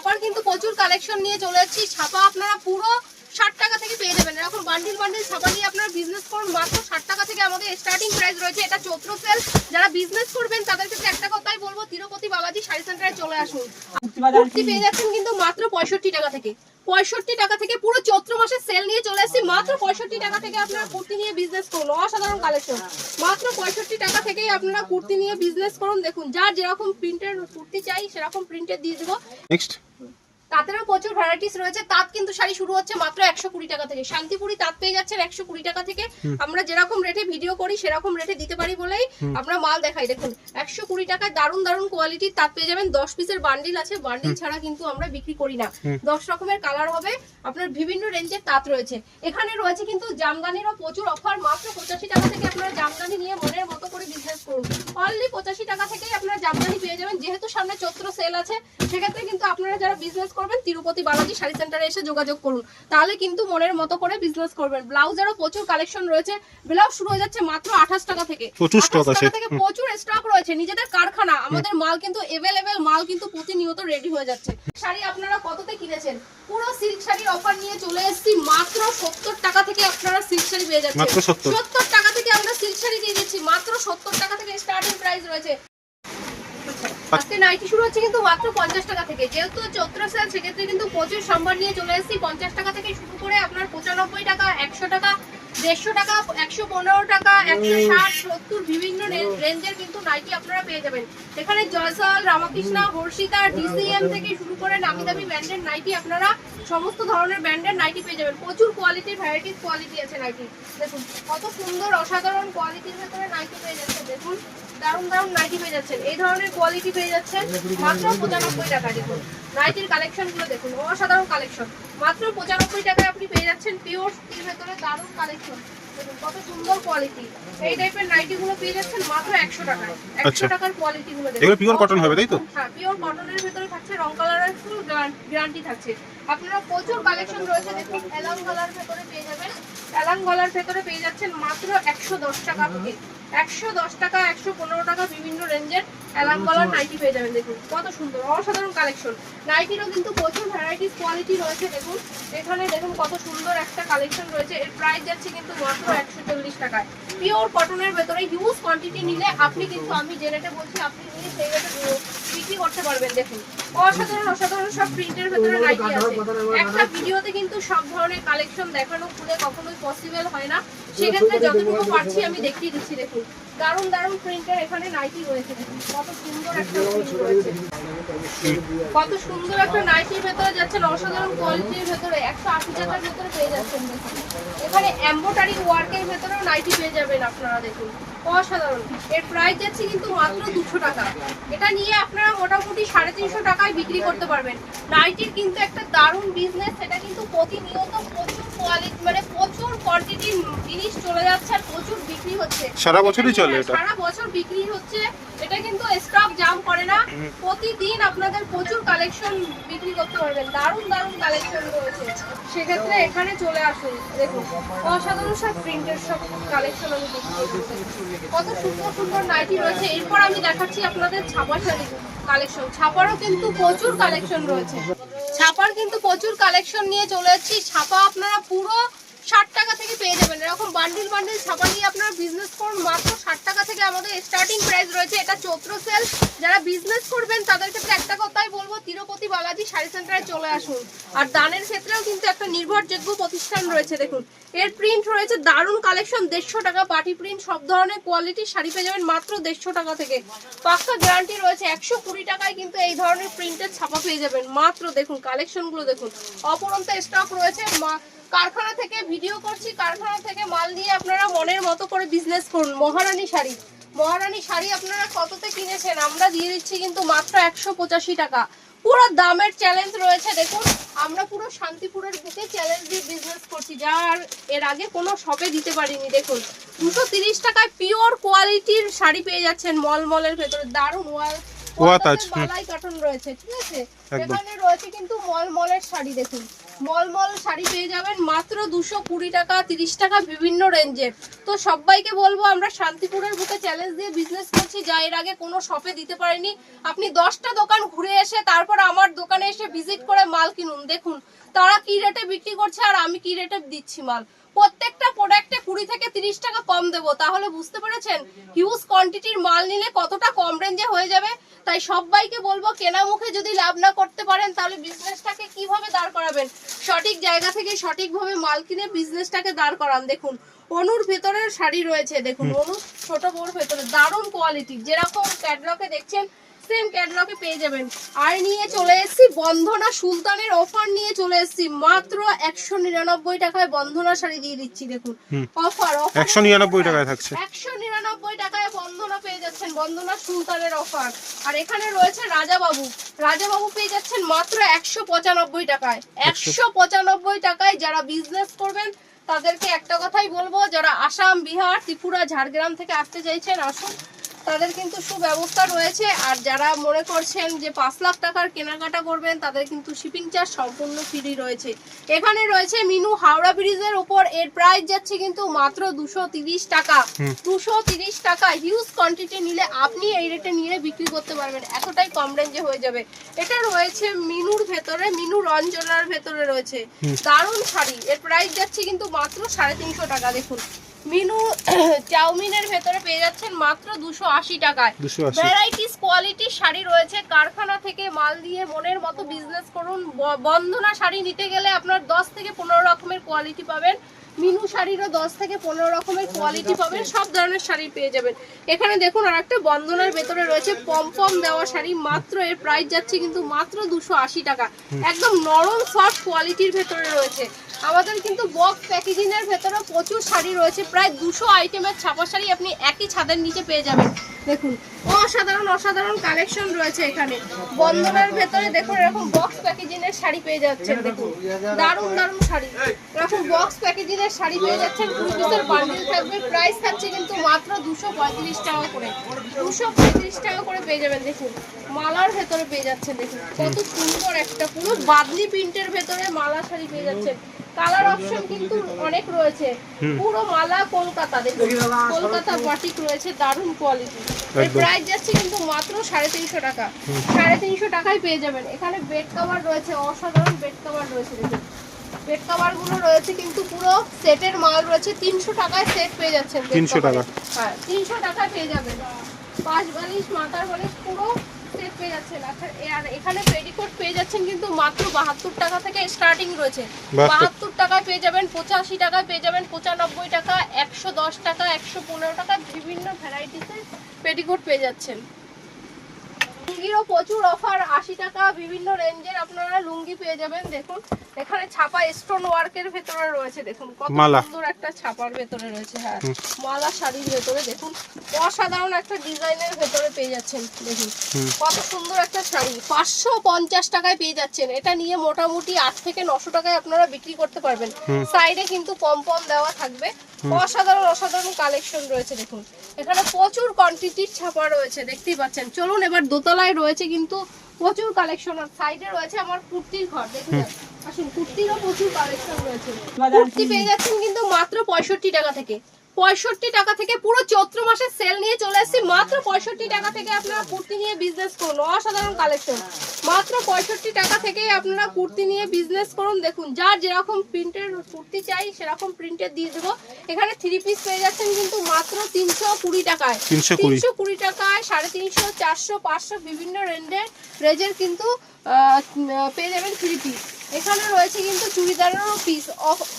ছাপার কিন্তু প্রচুর কালেকশন নিয়ে চলে যাচ্ছি। ছাপা আপনারা পুরো 60 টাকা থেকে পেয়ে যাবেন। এরকম বান্ডিল বান্ডিল ছাপা নিয়ে আপনারা বিজনেস করুন, মাত্র 60 টাকা থেকে আমাদের স্টার্টিং প্রাইস রয়েছে। এটা চৈত্র সেল, যারা বিজনেস করবেন তাদের ক্ষেত্রে একটা কথাই বলবো, তিরুপতি বালাজি শাড়ি সেন্টারে চলে আসুন। কুর্তি পেয়ে যাচ্ছেন কিন্তু মাত্র 65 টাকা থেকে। 65 টাকা থেকে পুরো চৈত্র মাসের সেল নিয়ে চলে আসছি। মাত্র 65 টাকা থেকে আপনারা কুর্তি নিয়ে বিজনেস করুন। অসাধারণ কালেকশন, মাত্র 65 টাকা থেকেই আপনারা কুর্তি নিয়ে বিজনেস করুন। দেখুন, যার যেরকম প্রিন্টের কুর্তি চাই সেরকম প্রিন্টের দিয়ে দেবো। নেক্সট তাঁতেরও প্রচুর ভ্যারাইটিস রয়েছে। তাঁত কিন্তু শাড়ি শুরু হচ্ছে মাত্র 120 টাকা থেকে। শান্তিপুরি তাঁত পেয়ে যাচ্ছেন 120 টাকা থেকে। আমরা যেরকম রেটে ভিডিও করি সেরকম রেটে দিতে পারি বলেই আমরা মাল দেখাই। দেখুন 120 টাকায় দারুণ দারুণ কোয়ালিটির তাঁত পেয়ে যাবেন। 10 পিসের বান্ডিল আছে, বান্ডিল ছাড়া কিন্তু আমরা বিক্রি করি না। 10 রকমের কালার হবে, আপনার বিভিন্ন রেঞ্জের তাঁত রয়েছে। এখানে রয়েছে কিন্তু জামদানিরও প্রচুর অফার। মাত্র 85 টাকা থেকে আপনারা জামদানি নিয়ে মনের মতো করে বিজনেস করুন। অনলি 85 টাকা থেকেই আপনারা জামদানি পেয়ে যাবেন। যেহেতু সামনে চৈত্র সেল আছে, সেক্ষেত্রে কিন্তু আপনারা যারা বিজনেস করবেন তিরুপতি বালাজি শাড়ি সেন্টারে এসে যোগাযোগ করুন, তাহলে কিন্তু মনের মতো করে বিজনেস করবেন। ব্লাউজেরও প্রচুর কালেকশন রয়েছে। ব্লাউজ শুরু হয়ে যাচ্ছে মাত্র 28 টাকা থেকে। 28 টাকা থেকে প্রচুর স্টক রয়েছে। নিজেদের কারখানা, আমাদের মাল কিন্তু এভেলেবেল, মাল কিন্তু প্রতিনিয়ত রেডি হয়ে যাচ্ছে। শাড়ি আপনারা কততে কিনেছেন? পুরো সিল্ক শাড়ির অফার নিয়ে চলে এসেছি। মাত্র 70 টাকা থেকে আপনারা সিল্ক শাড়ি পেয়ে যাচ্ছেন। মাত্র 70 টাকা থেকে আমরা সিল্ক শাড়ি দিয়ে দিচ্ছি। মাত্র 70 টাকা থেকে স্টার্টিং প্রাইস রয়েছে। আজকে নাইটি শুরু হচ্ছে কিন্তু মাত্র 50 টাকা থেকে। যেহেতু চৈত্র সেল, সেক্ষেত্রে কিন্তু প্রচুর সম্ভার নিয়ে চলে এসেছি। 50 টাকা থেকে শুরু করে আপনার 95 টাকা, 100 টাকা, 150 টাকা, 115 টাকা, 160, 70 বিভিন্ন রেঞ্জের কিন্তু নাইটি আপনারা পেয়ে যাবেন। এখানে জয়সওয়াল, রামকৃষ্ণা, হর্ষিতা, ডিসিএম থেকে শুরু করে নামি দামি ব্র্যান্ডের নাইটি আপনারা সমস্ত ধরনের ব্র্যান্ডের নাইটি পেয়ে যাবেন। প্রচুর কোয়ালিটির ভ্যারাইটিস কোয়ালিটি আছে নাইটি। দেখুন কত সুন্দর অসাধারণ কোয়ালিটির ভেতরে নাইটি পেয়ে যাচ্ছেন। দেখুন দারুণ দারুণ নাইটি পেয়ে যাচ্ছেন। এই ধরনের কোয়ালিটি পেয়ে যাচ্ছেন মাত্র 95 টাকা। দেখুন নাইটির কালেকশন গুলো দেখুন, অসাধারণ কালেকশন। মাত্র 95 টাকায় আপনি পেয়ে যাচ্ছেন পিওর সুতির ভেতরে দারুণ কালেকশন। দেখুন কত সুন্দর কোয়ালিটি। এই টাইপের নাইটি গুলো পেয়ে যাচ্ছেন মাত্র 100 টাকায়। 100 টাকার কোয়ালিটি গুলো দেখুন। এগুলো পিওর কটন হবে তাই তো? হ্যাঁ, পিওর কটনের ভেতরে থাকছে, রং কালারের ফুল গ্যারান্টি থাকছে। আপনারা প্রচুর কালেকশন রয়েছে। দেখুন এলাং গলার ভেতরে পেয়ে যাবেন। এলাং গলার ভেতরে পেয়ে যাচ্ছেন মাত্র 110 টাকা থেকে। 110 টাকা, 115 টাকা বিভিন্ন রেঞ্জের এলাং গলার নাইটি পেয়ে যাবেন। দেখুন কত সুন্দর অসাধারণ কালেকশন। নাইটিরও কিন্তু প্রচুর ভ্যারাইটিস কোয়ালিটি রয়েছে। দেখুন এখানে দেখুন কত সুন্দর একটা কালেকশন রয়েছে। এর প্রাইস যাচ্ছে কিন্তু মাত্র 140 টাকায়। পিওর কটনের ভেতরে হিউজ কোয়ান্টিটি নিলে আপনি কিন্তু, আমি যে রেটে বলছি, আপনি নিয়ে সেই রেটে বিক্রি করতে পারবেন। দেখুন অসাধারণ অসাধারণ সব প্রিন্টের ভেতরে নাইটি আছে। একটা ভিডিওতে কিন্তু সব ধরনের কালেকশন দেখানো খুলে কখনোই পসিবল হয় না, সেক্ষেত্রে যতটুকু পারছি আমি দেখিয়ে দিচ্ছি। দেখুন দারুণ দারুণ প্রিন্টের এখানে নাইটি রয়েছে। দেখুন কত সুন্দর একটা প্রিন্ট রয়েছে, কত সুন্দর একটা নাইটির ভেতরে যাচ্ছেন অসাধারণ কোয়ালিটির ভেতরে 180 টাকার ভেতরে পেয়ে যাচ্ছেন। দেখুন এখানে এমব্রয়ডারি ওয়ার্কের ভেতরেও নাইটি পেয়ে যাবেন আপনারা। দেখুন অসাধারণ। এর প্রাইস যাচ্ছে কিন্তু মাত্র 200 টাকা। এটা নিয়ে আপনারা মোটামুটি 350 টাকায় বিক্রি করতে পারবেন। নাইটির কিন্তু একটা দারুণ বিজনেস। সেটা কিন্তু প্রতিনিয়ত প্রচুর কোয়ালিটি, মানে প্রচুর কোয়ান্টিটির জিনিস চলে যাচ্ছে আর প্রচুর বিক্রি হচ্ছে। সারা বছরই চলে এটা, সারা বছর বিক্রি হচ্ছে। এটা কিন্তু স্টক জাম করে না। প্রতিদিন আপনাদের প্রচুর কালেকশন বিক্রি করতে পারবেন। দারুণ দারুণ কালেকশন রয়েছে, সেক্ষেত্রে এখানে চলে আসুন। দেখুন অসাধারণ সব প্রিন্টের সব কালেকশন আমি দেখিয়ে দিচ্ছি। কত সুন্দর সুন্দর নাইটি রয়েছে। এরপর আমি দেখাচ্ছি আপনাদের ছাপা শাড়ি কালেকশন। ছাপারও কিন্তু প্রচুর কালেকশন রয়েছে। ছাপার কিন্তু প্রচুর কালেকশন নিয়ে চলে যাচ্ছি। ছাপা আপনারা পুরো 60 টাকা থেকে পেয়ে যাবেন। এরকম বান্ডিল বান্ডিল ছাপা নিয়ে আপনারা বিজনেস করুন। মাত্র 60 টাকা থেকে আমাদের স্টার্টিং প্রাইস রয়েছে। এটা চৈত্র সেল, যারা বিজনেস করবেন তাদের ক্ষেত্রে একটা কথাই বলবো, তিরুপতি বালাজি শাড়ি সেন্টারে চলে আসুন। আর দানের ক্ষেত্রেও কিন্তু একটা নির্ভরযোগ্য প্রতিষ্ঠান রয়েছে। দেখুন এর প্রিন্ট রয়েছে দারুণ কালেকশন। 150 টাকা পার্টি প্রিন্ট সব ধরনের কোয়ালিটির শাড়ি পেয়ে যাবেন মাত্র 150 টাকা থেকে। পাক্কা গ্যারান্টি রয়েছে। 120 টাকায় কিন্তু এই ধরনের প্রিন্টের ছাপা পেয়ে যাবেন মাত্র। দেখুন কালেকশনগুলো দেখুন, অপরন্ত স্টক রয়েছে। কারখানা থেকে ভিডিও করছি, কারখানা থেকে মাল নিয়ে আপনারা মনের মতো করে বিজনেস করুন। মহারানী শাড়ি, মহারানী শাড়ি আপনারা কততে কিনেছেন? আমরা দিয়ে দিচ্ছি কিন্তু মাত্র 185 টাকা। পুরো দামের চ্যালেঞ্জ রয়েছে। দেখুন আমরা পুরো শান্তিপুরের বুকে চ্যালেঞ্জ দিয়ে বিজনেস করছি, যা আর এর আগে কোনো শপে দিতে পারিনি। দেখুন 230 টাকায় পিওর কোয়ালিটির শাড়ি পেয়ে যাচ্ছেন। মলমলের ভেতরে দারুণ মালাই কাটন রয়েছে। ঠিক আছে, এখানে রয়েছে কিন্তু মলমলের শাড়ি। দেখুন মলমল শাড়ি পেয়ে যাবেন মাত্র 220 টাকা 30 টাকা বিভিন্ন রেঞ্জের। তো সবাইকে বলবো আমরা শান্তিপুরের বুকে চ্যালেঞ্জ দিয়ে বিজনেস করছি, যা এর আগে কোনো শপে দিতে পারিনি। আপনি 10টা দোকান ঘুরে এসে তারপর আমার দোকানে এসে ভিজিট করে মাল কিনুন, দেখুন তারা কি রেটে বিক্রি করছে আর আমি কি রেটে দিচ্ছি মাল। প্রত্যেকটা প্রোডাক্টে 20 থেকে 30 টাকা কম দেবো, তাহলে বুঝতে পেরেছেন হিউজ কোয়ান্টিটির মাল নিলে কতটা কম রেঞ্জে হয়ে যাবে। তাই সবাইকে বলবো কেনা মুখে যদি লাভ না করতে পারেন তাহলে বিজনেসটাকে কিভাবে দাঁড় করাবেন, সঠিক জায়গা থেকে সঠিকভাবে মাল কিনে বিজনেসটাকে দাঁড় করান। দেখুন অনুর ভেতরের শাড়ি রয়েছে, দেখুন অনু ছোট বড় ভেতরে দারুণ কোয়ালিটি, যেরকম ক্যাটলগে দেখছেন সেম ক্যাটলগে পেয়ে যাবেন। আর নিয়ে চলে এসেছি বন্ধনা সুলতানের অফার নিয়ে চলে এসেছি, মাত্র 199 টাকায় বন্ধনা শাড়ি দিয়ে দিচ্ছি। দেখুন অফার 199 টাকায় থাকছে, 199 টাকায় বন্ধনা পেয়ে যাচ্ছেন, বন্ধনা সুলতানের অফার। আর এখানে রয়েছে রাজাবাবু, রাজাবাবু পেয়ে যাচ্ছেন মাত্র 195 টাকায়। 195 টাকায় যারা বিজনেস করবেন তাদেরকে একটা কথাই বলবো, যারা আসাম, বিহার, ত্রিপুরা, ঝাড়গ্রাম থেকে আসতে চাইছেন আসুন, তাদের কিন্তু সুব্যবস্থা রয়েছে। আর যারা মনে করছেন যে 5 লাখ টাকার কেনাকাটা করবেন তাদের কিন্তু শিপিং চার্জ সম্পূর্ণ ফ্রি রয়েছে। এখানে রয়েছে মিনু হাওড়া ব্রিজের উপর, এর প্রাইস যাচ্ছে কিন্তু মাত্র 230 টাকা। 230 টাকা হিউজ কোয়ান্টিটি নিলে আপনি এই রেটে নিয়ে বিক্রি করতে পারবেন, এতটাই কম রেঞ্জে হয়ে যাবে। এটা রয়েছে মিনুর ভেতরে, মিনু রঞ্জনার ভেতরে রয়েছে দারুণ শাড়ি, এর প্রাইস যাচ্ছে কিন্তু মাত্র 350 টাকা। দেখুন মিনু চাউমিনের ভেতরে পেয়ে যাচ্ছেন মাত্র 280 টাকায়। ভ্যারাইটিস কোয়ালিটির শাড়ি রয়েছে, কারখানা থেকে মাল দিয়ে মনের মতো বিজনেস করুন। বন্ধনা শাড়ি নিতে গেলে আপনার 10 থেকে 15 রকমের কোয়ালিটি পাবেন, মিনু শাড়িরও 10 থেকে 15 রকমের কোয়ালিটি পাবেন, সব ধরনের শাড়ি পেয়ে যাবেন। এখানে দেখুন আর একটা বন্ধনার ভেতরে রয়েছে পমপম দেওয়া শাড়ি, মাত্র এর প্রাইস যাচ্ছে কিন্তু মাত্র 280 টাকা। একদম নরম সফট কোয়ালিটির ভেতরে রয়েছে। আমাদের কিন্তু বক্স প্যাকেজিং এর ভেতরে প্রচুর শাড়ি রয়েছে, প্রায় 200 আইটেমের ছাপা শাড়ি আপনি একই ছাদের নিচে পেয়ে যাবেন। দেখুন অসাধারণ অসাধারণ কালেকশন রয়েছে এখানে। বন্ধনার ভেতরে দেখুন এরকম বক্স প্যাকেজিং এর শাড়ি পেয়ে যাচ্ছেন, দেখুন দারুণ দারুণ শাড়ি, এরকম বক্স প্যাকেজিং এর শাড়ি পেয়ে যাচ্ছেন, 2 পিসের বান্ডিল থাকবে, প্রাইস থাকছে কিন্তু মাত্র 235 টাকা করে। 235 টাকা করে পেয়ে যাবেন। দেখুন মালার ভেতরে পেয়ে যাচ্ছেন, দেখুন কত সুন্দর একটা পুরো বাদলি প্রিন্টের ভেতরে মালা শাড়ি পেয়ে যাচ্ছেন। কালার অপশন কিন্তু অনেক রয়েছে, পুরো মালা কলকাতা, দেখুন কলকাতা বাটিক রয়েছে, দারুণ কোয়ালিটি। এর প্রাইস যাচ্ছে কিন্তু মাত্র 350 টাকা। 350 টাকায় পেয়ে যাবেন। এখানে বেড কভার রয়েছে, অসাধারণ বেড কভার রয়েছে, দেখুন বেড কভার গুলো রয়েছে কিন্তু পুরো সেটের মাল রয়েছে, 300 টাকায় সেট পেয়ে যাচ্ছেন। 300 টাকা, হ্যাঁ 300 টাকায় পেয়ে যাবেন। 5 বালিশ মাথার বালিশ পুরো সেট পেয়ে যাচ্ছেন। আর এখানে পেটিকোট পেয়ে যাচ্ছেন কিন্তু মাত্র 72 টাকা থেকে স্টার্টিং রয়েছে। 72 টাকায় পেয়ে যাবেন, 85 টাকায় পেয়ে যাবেন, 95 টাকা, 110 টাকা, 115 টাকা, বিভিন্ন ভ্যারাইটিসের পেটিকোট পেয়ে যাচ্ছেন। লুঙ্গিরও প্রচুর অফার, 80 টাকা বিভিন্ন রেঞ্জের আপনারা লুঙ্গি পেয়ে যাবেন। দেখুন এখানে ছাপা স্টোন ওয়ার্কের ভেতরে রয়েছে, দেখুন কত সুন্দর একটা ছাপার ভেতরে রয়েছে। হ্যাঁ মালা শাড়ির ভেতরে দেখুন অসাধারণ একটা ডিজাইনের ভেতরে পেয়ে যাচ্ছেন। দেখুন কত সুন্দর একটা শাড়ি, 550 টাকায় পেয়ে যাচ্ছেন। এটা নিয়ে মোটামুটি 8 থেকে 900 টাকায় আপনারা বিক্রি করতে পারবেন। সাইডে কিন্তু পমপম দেওয়া থাকবে, অসাধারণ অসাধারণ কালেকশন রয়েছে। দেখুন এখানে প্রচুর কোয়ান্টিটির ছাপা রয়েছে, দেখতেই পাচ্ছেন। চলুন এবার দোতলায় রয়েছে কিন্তু প্রচুর কালেকশন, আর সাইডে রয়েছে আমার কুর্তির ঘর, দেখুন আসুন কুর্তিরও প্রচুর কালেকশন রয়েছে। কুর্তি পেয়ে যাচ্ছেন কিন্তু মাত্র 65 টাকা থেকে। 65 টাকা থেকে পুরো চৈত্র মাসের সেল নিয়ে চলে এসেছি, মাত্র 65 টাকা থেকে আপনারা কুর্তি নিয়ে বিজনেস করুন। অসাধারণ কালেকশন, মাত্র 65 টাকা থেকে আপনারা কুর্তি নিয়ে বিজনেস করুন। দেখুন যার যেরকম প্রিন্টের কুর্তি চাই সেরকম প্রিন্টের দিয়ে দেবো। এখানে 3 পিস পেয়ে যাচ্ছেন কিন্তু মাত্র 320 টাকায়। 320 টাকায় 350, 400, 500 বিভিন্ন রেঞ্জের কিন্তু পেয়ে যাবেন 3 পিস। এখানে রয়েছে কিন্তু চুড়িদারেরও পিস,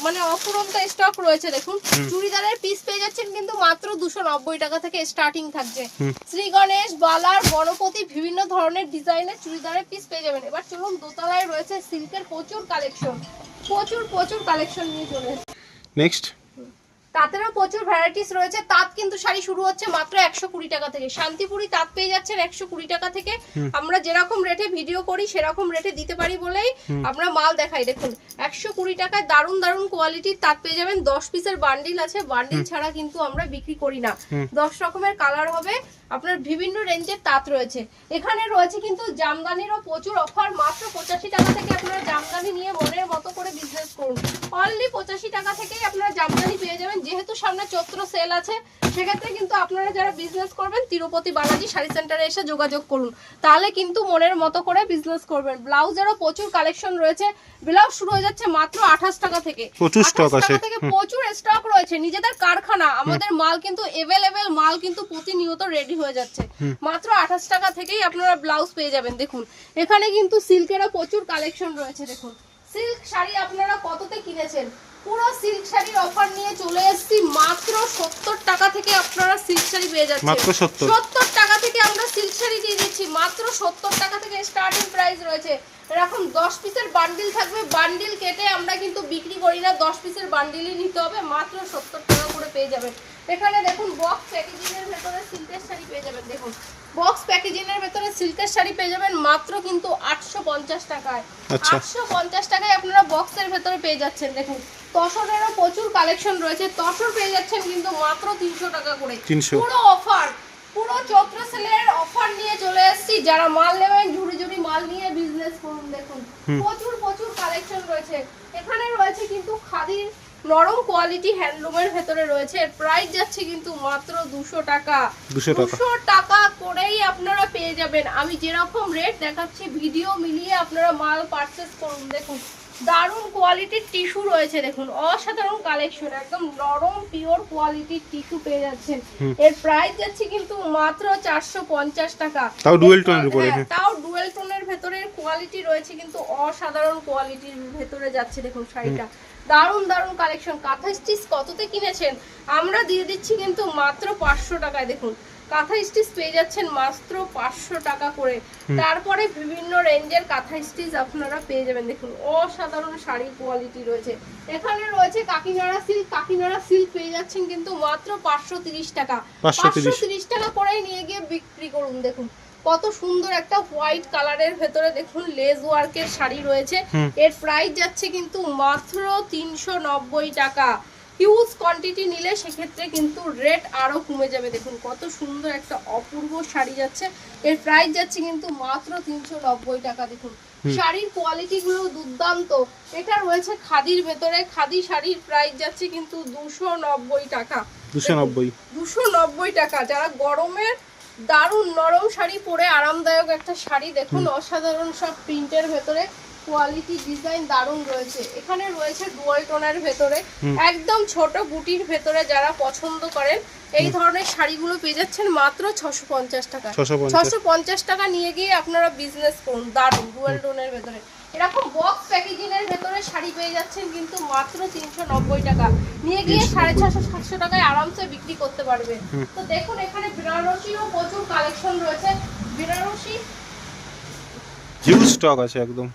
মানে অফুরন্ত স্টক রয়েছে। দেখুন চুড়িদারের পিস পেয়ে যাচ্ছেন কিন্তু মাত্র 290 টাকা থেকে স্টার্টিং থাকছে। শ্রী গণেশ, বালার, গণপতি বিভিন্ন ধরনের ডিজাইনের চুড়িদারের পিস পেয়ে যাবেন। এবার চলুন দোতলায় রয়েছে সিল্কের প্রচুর কালেকশন, প্রচুর কালেকশন নিয়ে চলে নেক্সট। তাঁতেরও প্রচুর ভ্যারাইটিস রয়েছে। তাঁত কিন্তু শাড়ি শুরু হচ্ছে মাত্র 120 টাকা থেকে। শান্তিপুরি তাঁত পেয়ে যাচ্ছেন 120 টাকা থেকে। আমরা যেরকম রেটে ভিডিও করি সেরকম রেটে দিতে পারি বলেই আমরা মাল দেখাই। দেখুন 120 টাকায় দারুণ দারুণ কোয়ালিটির তাঁত পেয়ে যাবেন। 10 পিসের বান্ডিল আছে, বান্ডিল ছাড়া কিন্তু আমরা বিক্রি করি না। 10 রকমের কালার হবে, আপনার বিভিন্ন রেঞ্জের তাঁত রয়েছে। এখানে রয়েছে কিন্তু জামদানিরও প্রচুর অফার, মাত্র 85 টাকা থেকে আপনারা জামদানি নিয়ে মনের মতো করে বিজনেস করুন। অনলি 85 টাকা থেকেই আপনারা জামদানি পেয়ে যাবেন। যেহেতু সামনে চৈত্র সেল আছে, সেক্ষেত্রে কিন্তু আপনারা যারা বিজনেস করবেন তিরুপতি বালাজি শাড়ি সেন্টারে এসে যোগাযোগ করুন, তাহলে কিন্তু মনের মতো করে বিজনেস করবেন। ব্লাউজেরও প্রচুর কালেকশন রয়েছে। ব্লাউজ শুরু হয়ে যাচ্ছে মাত্র 28 টাকা থেকে। প্রচুর স্টক আছে, প্রচুর স্টক রয়েছে, নিজেদের কারখানা, আমাদের মাল কিন্তু এভেলেবেল মাল কিন্তু প্রতিনিয়ত রেডি হয়ে যাচ্ছে। মাত্র 28 টাকা থেকেই আপনারা ব্লাউজ পেয়ে যাবেন। দেখুন এখানে কিন্তু সিল্কেরও প্রচুর কালেকশন রয়েছে। দেখুন সিল্ক শাড়ি আপনারা কততে কিনেছেন, পুরো সিল্ক শাড়ির অফার নিয়ে চলে এসেছি। মাত্র 70 টাকা থেকে আপনারা সিল্ক শাড়ি পেয়ে যাচ্ছেন। মাত্র 70 টাকা থেকে আমরা সিল্ক শাড়ি দিয়ে দিচ্ছি। মাত্র 70 টাকা থেকে স্টার্টিং প্রাইস রয়েছে। এরকম 10 পিসের বান্ডিল থাকবে, বান্ডিল কেটে আমরা কিন্তু বিক্রি করি না, 10 পিসের বান্ডিলই নিতে হবে। মাত্র 70 টাকা করে পেয়ে যাবেন। এখানে দেখুন বক্স প্যাকেজিং এর ভেতরে সিল্কের শাড়ি পেয়ে যাবেন। দেখুন বক্স প্যাকেজিং এর ভেতরে সিল্কের শাড়ি পেয়ে যাবেন মাত্র কিন্তু 850 টাকায়। 850 টাকায় আপনারা বক্সের ভেতরে পেয়ে যাচ্ছেন। দেখুন তসরেরও প্রচুর কালেকশন রয়েছে। তসর পেয়ে যাচ্ছেন কিন্তু মাত্র 300 টাকা করে। পুরো অফার, পুরো চৈত্র সেলের অফার নিয়ে চলে এসেছি। যারা মাল নেবেন ঝুড়ি ঝুড়ি মাল নিয়ে বিজনেস করুন। দেখুন প্রচুর কালেকশন রয়েছে। এখানে রয়েছে কিন্তু খাদির নরম কোয়ালিটি হ্যান্ডলুমের ভেতরে রয়েছে। এর প্রাইস যাচ্ছে কিন্তু মাত্র 200 টাকা। 200 টাকা করেই আপনারা পেয়ে যাবেন। আমি যেরকম রেট দেখাচ্ছি ভিডিও মিলিয়ে আপনারা মাল পারচেজ করুন। দেখুন দারুণ কোয়ালিটির টিস্যু রয়েছে। দেখুন অসাধারণ কালেকশন, একদম নরম পিওর কোয়ালিটির টিস্যু পেয়ে যাচ্ছেন। এর প্রাইস যাচ্ছে কিন্তু মাত্র 450 টাকা। তাও ডুয়াল টোনের উপরে, তাও ডুয়াল টোনের ভেতরে কোয়ালিটি রয়েছে কিন্তু অসাধারণ কোয়ালিটির ভেতরে যাচ্ছে। দেখুন শাড়িটা দারুণ কালেকশন। কাঁথা স্টিচ কততে কিনেছেন, আমরা দিয়ে দিচ্ছি কিন্তু মাত্র 500 টাকায়। দেখুন কাঁথা স্টিচ পেয়ে যাচ্ছেন মাত্র 500 টাকা করে। তারপরে বিভিন্ন রেঞ্জের কাঁথা স্টিচ আপনারা পেয়ে যাবেন। দেখুন অসাধারণ শাড়ির কোয়ালিটি রয়েছে। এখানে রয়েছে কাকিনাড়া সিল্ক। কাকিনাড়া সিল্ক পেয়ে যাচ্ছেন কিন্তু মাত্র 530 টাকা। 530 টাকা করেই নিয়ে গিয়ে বিক্রি করুন। দেখুন কত সুন্দর একটা হোয়াইট কালারের ভেতরে দেখুন লেস ওয়ার্কের শাড়ি রয়েছে। এর প্রাইস যাচ্ছে কিন্তু মাত্র 390 টাকা। হিউজ কোয়ান্টিটি নিলে সেক্ষেত্রে কিন্তু রেট আরো কমে যাবে। দেখুন কত সুন্দর একটা অপূর্ব শাড়ি যাচ্ছে। এর প্রাইস যাচ্ছে কিন্তু মাত্র 390 টাকা। দেখুন শাড়ির কোয়ালিটি গুলো দুর্দান্ত। এটা রয়েছে খাদির ভেতরে। খাদি শাড়ির প্রাইস যাচ্ছে কিন্তু 290 টাকা। 290 টাকা। যারা গরমের দারুণ নরম শাড়ি পরে আরামদায়ক একটা শাড়ি, দেখুন অসাধারণ সব প্রিন্টের ভেতরে কোয়ালিটি ডিজাইন দারুণ রয়েছে। এখানে রয়েছে ডুয়াল টোনের ভেতরে একদম ছোট বুটির ভেতরে। যারা পছন্দ করেন এই ধরনের শাড়িগুলো পেয়ে যাচ্ছেন মাত্র 650 টাকা। 650 টাকা নিয়ে গিয়ে আপনারা বিজনেস করুন। দারুণ ডুয়াল টোনের ভেতরে এরকম বক্স প্যাকেজিং এর ভেতরে শাড়ি পেয়ে যাচ্ছেন কিন্তু মাত্র 390 টাকা। নিয়ে গিয়ে 650-700 টাকায় আরামসে বিক্রি করতে পারবে। তো দেখুন এখানে বেনারসিরও প্রচুর কালেকশন রয়েছে। বেনারসি হিউজ স্টক আছে একদম।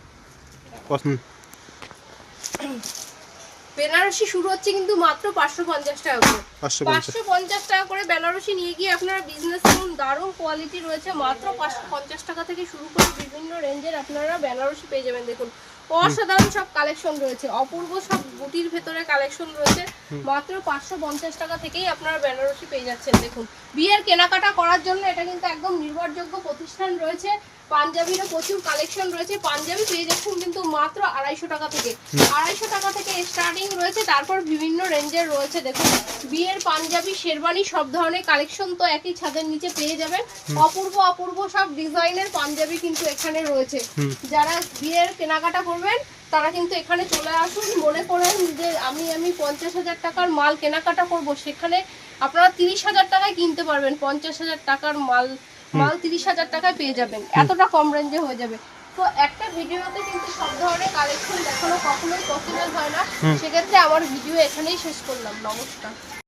বেনারসি শুরু হচ্ছে কিন্তু মাত্র 550 টাকা করে। 550 টাকা করে বেনারসি নিয়ে গিয়ে আপনারা বিজনেস করুন। দারুণ কোয়ালিটি রয়েছে। মাত্র 550 টাকা থেকে শুরু করে বিভিন্ন রেঞ্জের আপনারা বেনারসি পেয়ে যাবেন। দেখুন অসাধারণ সব কালেকশন রয়েছে। অপূর্ব সব বুটির ভেতরে কালেকশন রয়েছে। মাত্র 550 টাকা থেকেই আপনারা বেনারসি পেয়ে যাচ্ছেন। দেখুন বিয়ের কেনাকাটা করার জন্য এটা কিন্তু একদম নির্ভরযোগ্য প্রতিষ্ঠান রয়েছে। পাঞ্জাবিরও প্রচুর কালেকশন রয়েছে। পাঞ্জাবি পেয়ে যাচ্ছেন কিন্তু মাত্র 250 টাকা থেকে। 250 টাকা থেকে স্টার্টিং রয়েছে। তারপর বিভিন্ন রেঞ্জের রয়েছে। দেখুন বিয়ের পাঞ্জাবি শেরবানি সব ধরনের কালেকশন তো একই ছাদের নিচে পেয়ে যাবেন। অপূর্ব সব ডিজাইনের পাঞ্জাবি কিন্তু এখানে রয়েছে। যারা বিয়ের কেনাকাটা করবেন তারা কিন্তু এখানে চলে আসুন। মনে করেন যে আমি 50,000 টাকার মাল কেনাকাটা করব, সেখানে আপনারা 30,000 টাকায় কিনতে পারবেন। 50,000 টাকার মাল 30,000 টাকায় পেয়ে যাবেন। এতটা কম রেঞ্জে হয়ে যাবে। তো একটা ভিডিওতে কিন্তু সব ধরনের কালেকশন দেখানো কখনোই পসিবল হয় না। সেক্ষেত্রে আমার ভিডিও এখানেই শেষ করলাম। নমস্কার।